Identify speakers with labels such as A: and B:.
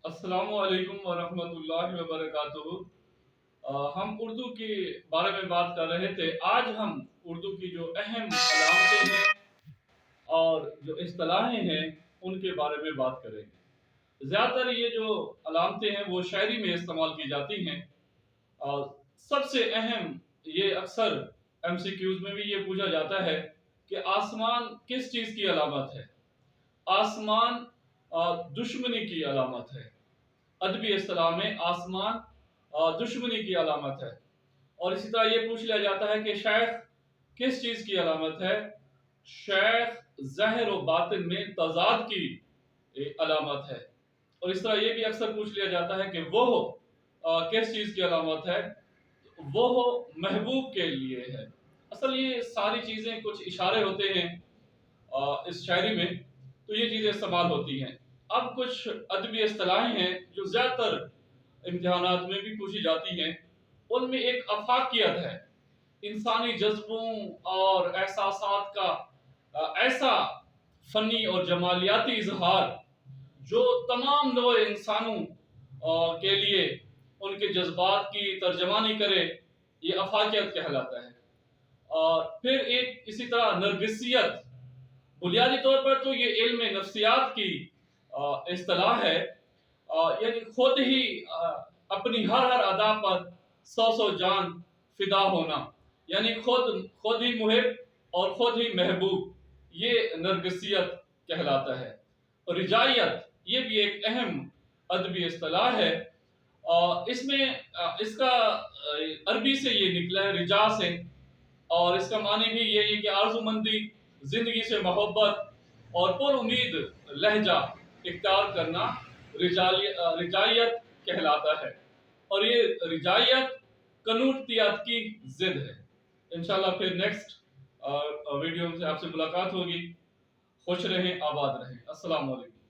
A: अस्सलामु अलैकुम वरहमतुल्लाहि वबरकातुहू। हम उर्दू के बारे में बात कर रहे थे। आज हम उर्दू की जो अहम अलामतें हैं और जो इस्तिलाहें हैं उनके बारे में बात करेंगे। ज़्यादातर ये जो अलामतें हैं वो शायरी में इस्तेमाल की जाती हैं। और सबसे अहम ये अक्सर एमसीक्यूज में भी ये पूछा जाता है कि आसमान किस चीज़ की अलामत है। आसमान दुश्मनी की अलामत है। अदबी इस्तिलाह में आसमान दुश्मनी की अलामत है। और इसी तरह ये पूछ लिया जाता है कि शेख किस चीज़ की अलामत है। शेख ज़ाहिर व बातिन में तज़ाद की अलामत है। और इस तरह ये भी अक्सर पूछ लिया जाता है कि वो किस चीज़ की अलामत है। वो महबूब के लिए है। असल ये सारी चीज़ें कुछ इशारे होते हैं इस शायरी में, तो ये चीज़ें इस्तेमाल होती हैं। अब कुछ अदबी इस्तिलाहें हैं जो ज़्यादातर इम्तिहानात में भी पूछी जाती हैं। उनमें एक अफाकियत है, इंसानी जज्बों और एहसासात का ऐसा फ़नी और जमालियाती इजहार जो तमाम नौ इंसानों के लिए उनके जज्बात की तर्जमानी करे, ये अफाकियत कहलाता है। और फिर एक इसी तरह नरगिसियत, बुनियादी तौर पर तो ये इल्म नफ्सियात की इस्तिलाह है। यानी खुद ही अपनी हर अदा पर सौ सौ जान फिदा होना, यानी खुद ही मुहिब और खुद ही महबूब, ये नरगिसियत कहलाता है। और रिजायत ये भी एक अहम अदबी इस्तिलाह है। इसमें इसका अरबी से ये निकला है, रिजा से। और इसका मानी भी ये है कि आरज़ूमंदी, जिंदगी से मोहब्बत और पुर उम्मीद लहजा इख्तियार करना रिजायत कहलाता है। और ये रिजायत कनूतियत की जिद है। इंशाल्लाह फिर नेक्स्ट वीडियो में आपसे मुलाकात होगी। खुश रहें, आबाद रहें। अस्सलाम वालेकुम।